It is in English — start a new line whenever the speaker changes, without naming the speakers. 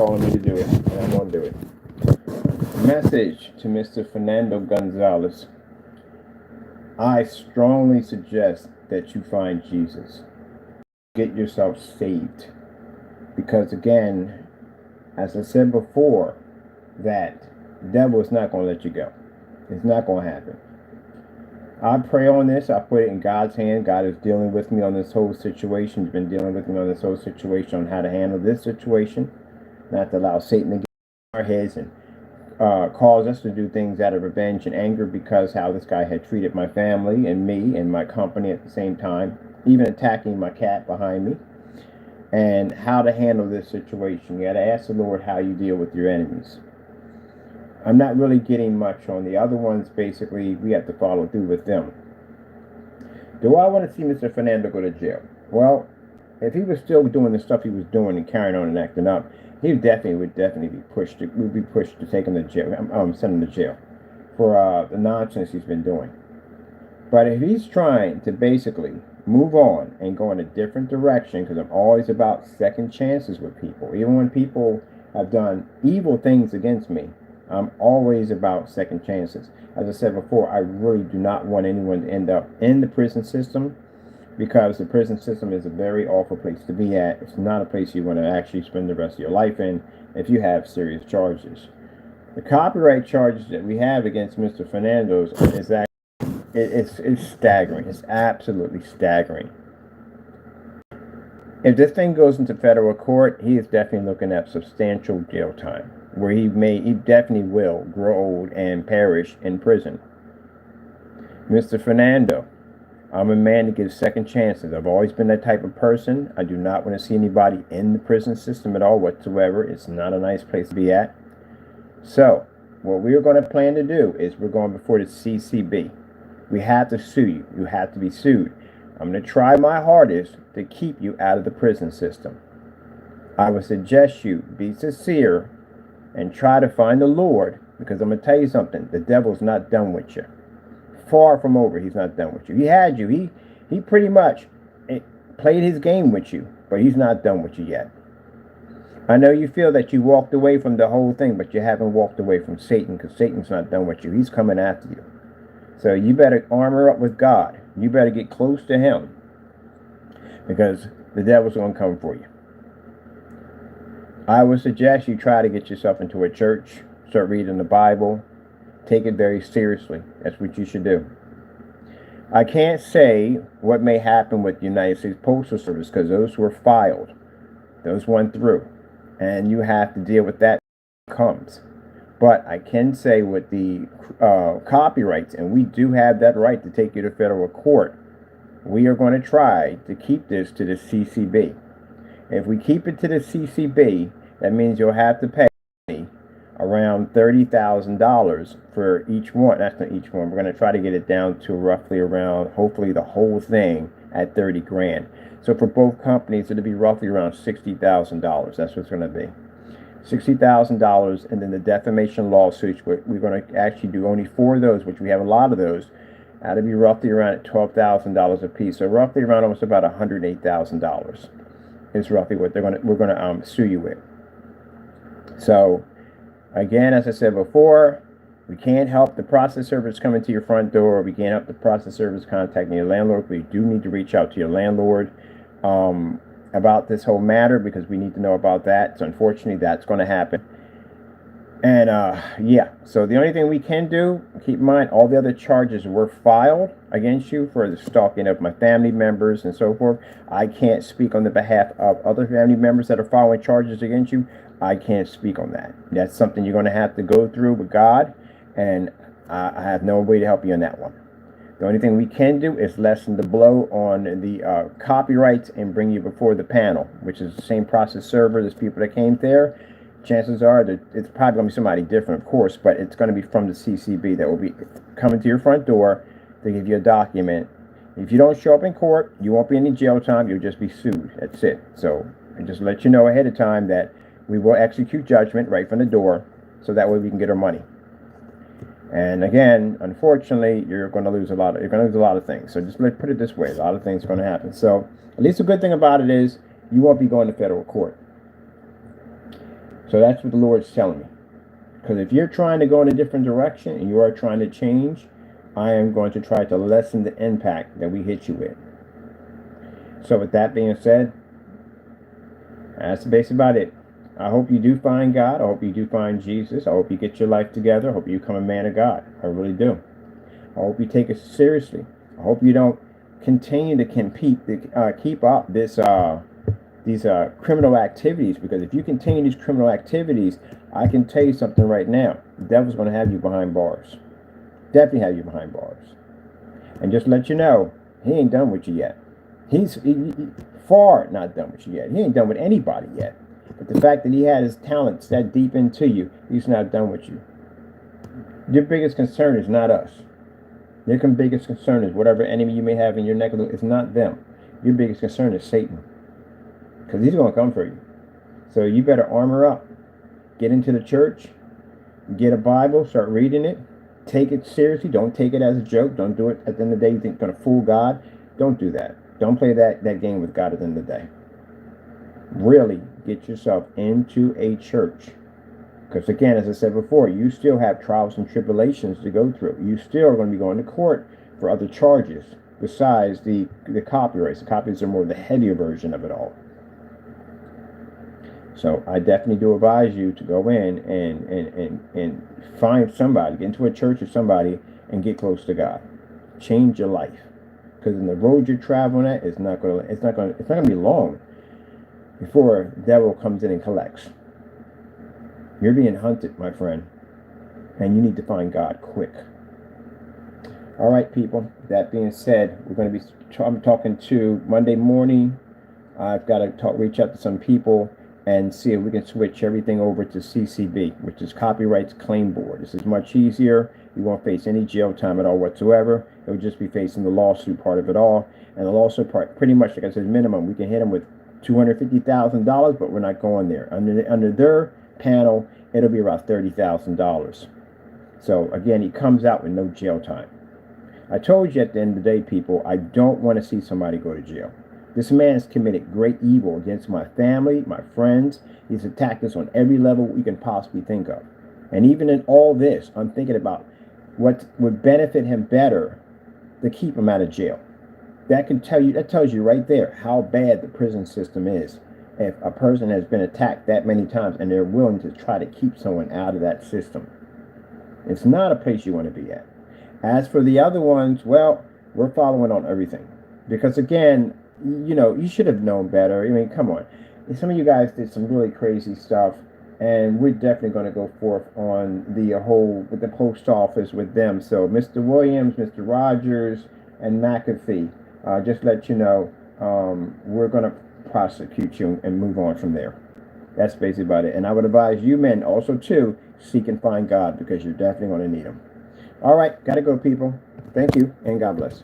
calling me to do it, and I'm going to do it. Message to Mr. Fernando Gonzalez. I strongly suggest that you find Jesus. Get yourself saved. Because again, as I said before, that the devil is not going to let you go. It's not going to happen. I pray on this. I put it in God's hand. God is dealing with me on this whole situation. He's been dealing with me on this whole situation, on how to handle this situation. Not to allow Satan to get in our heads and cause us to do things out of revenge and anger, because how this guy had treated my family and me and my company at the same time, even attacking my cat behind me. And how to handle this situation. You got to ask the Lord how you deal with your enemies. I'm not really getting much on the other ones. Basically, we have to follow through with them. Do I want to see Mr. Fernando go to jail? Well, if he was still doing the stuff he was doing and carrying on and acting up, he would definitely be pushed to take him to jail. Send him to jail for the nonsense he's been doing. But if he's trying to basically move on and go in a different direction, because I'm always about second chances with people, even when people have done evil things against me, I'm always about second chances. As I said before, I really do not want anyone to end up in the prison system, because the prison system is a very awful place to be at. It's not a place you want to actually spend the rest of your life in if you have serious charges. The copyright charges that we have against Mr. Fernando's is that it's staggering. It's absolutely staggering. If this thing goes into federal court, he is definitely looking at substantial jail time, where he definitely will grow old and perish in prison. Mr. Fernando, I'm a man that gives second chances. I've always been that type of person. I do not want to see anybody in the prison system at all whatsoever. It's not a nice place to be at. So, what we're going to plan to do is we're going before the CCB. We have to sue you. You have to be sued. I'm going to try my hardest to keep you out of the prison system. I would suggest you be sincere and try to find the Lord, because I'm going to tell you something. The devil's not done with you. Far from over. He's not done with you. He had you. He pretty much played his game with you, but he's not done with you yet. I know you feel that you walked away from the whole thing, but you haven't walked away from Satan, because Satan's not done with you. He's coming after you. So you better armor up with God. You better get close to him, because the devil's going to come for you. I would suggest you try to get yourself into a church, start reading the Bible, take it very seriously. That's what you should do. I can't say what may happen with the United States Postal Service, because those were filed. Those went through. And you have to deal with that when it comes. But I can say with the copyrights, and we do have that right to take you to federal court, we are going to try to keep this to the CCB. If we keep it to the CCB, that means you'll have to pay around $30,000 for each one. That's not each one. We're going to try to get it down to roughly around, hopefully the whole thing at 30 grand. So for both companies, it'll be roughly around $60,000. That's what it's going to be. $60,000, and then the defamation lawsuits, we're going to actually do only 4 of those, which we have a lot of those. That'll be roughly around $12,000 a piece. So roughly around almost about $108,000 is roughly what we're going to sue you with. So again, as I said before, we can't help the process service coming to your front door. We can't help the process service contacting your landlord. We do need to reach out to your landlord about this whole matter, because we need to know about that. So unfortunately, that's going to happen. And yeah, so the only thing we can do, keep in mind, all the other charges were filed against you for the stalking of my family members and so forth. I can't speak on the behalf of other family members that are filing charges against you. I can't speak on that. That's something you're going to have to go through with God, and I have no way to help you on that one. The only thing we can do is lessen the blow on the copyrights and bring you before the panel, which is the same process server. There's people that came there. Chances are that it's probably going to be somebody different, of course, but it's going to be from the CCB that will be coming to your front door to give you a document. If you don't show up in court, you won't be in any jail time. You'll just be sued. That's it. So I just let you know ahead of time that we will execute judgment right from the door, so that way we can get our money. And again, unfortunately, you're going to lose a lot of things. So just put it this way: a lot of things are going to happen. So at least the good thing about it is you won't be going to federal court. So that's what the Lord's telling me. Because if you're trying to go in a different direction and you are trying to change, I am going to try to lessen the impact that we hit you with. So with that being said, that's basically about it. I hope you do find God. I hope you do find Jesus. I hope you get your life together. I hope you become a man of God. I really do. I hope you take it seriously. I hope you don't continue to keep up these criminal activities, because if you continue these criminal activities, I can tell you something right now. The devil's going to have you behind bars. Definitely have you behind bars. And just let you know, he ain't done with you yet. He's far not done with you yet. He ain't done with anybody yet. But the fact that he had his talents that deep into you, he's not done with you. Your biggest concern is not us. Your biggest concern is whatever enemy you may have in your neck of the woods. It's not them. Your biggest concern is Satan. Because he's going to come for you. So you better armor up. Get into the church. Get a Bible. Start reading it. Take it seriously. Don't take it as a joke. Don't do it at the end of the day. You think you're going to fool God. Don't do that. Don't play that game with God at the end of the day. Really get yourself into a church. Because again, as I said before, you still have trials and tribulations to go through. You still are going to be going to court for other charges besides the copyrights. The copyrights are more the heavier version of it all. So I definitely do advise you to go in and find somebody, get into a church or somebody, and get close to God. Change your life. Because in the road you're traveling at, it's not going to be long before the devil comes in and collects. You're being hunted, my friend, and you need to find God quick. All right, people. That being said, I'm talking to Monday morning. I've got to reach out to some people and see if we can switch everything over to CCB, which is Copyrights Claim Board. This is much easier. You won't face any jail time at all whatsoever. It would just be facing the lawsuit part of it all. And the lawsuit part, pretty much, like I said, minimum. We can hit them with $250,000, but we're not going there. Under their panel, it'll be about $30,000. So again, he comes out with no jail time. I told you at the end of the day, people, I don't want to see somebody go to jail. This man has committed great evil against my family, my friends. He's attacked us on every level we can possibly think of. And even in all this, I'm thinking about what would benefit him better to keep him out of jail. That tells you right there how bad the prison system is. If a person has been attacked that many times and they're willing to try to keep someone out of that system. It's not a place you want to be at. As for the other ones, well, we're following on everything. Because again, you should have known better. I mean, come on. Some of you guys did some really crazy stuff, and we're definitely going to go forth on with the post office with them. So Mr. Williams, Mr. Rogers, and McAfee, just let you know, we're going to prosecute you and move on from there. That's basically about it. And I would advise you men also too, seek and find God, because you're definitely going to need him. All right, gotta go, people. Thank you, and God bless.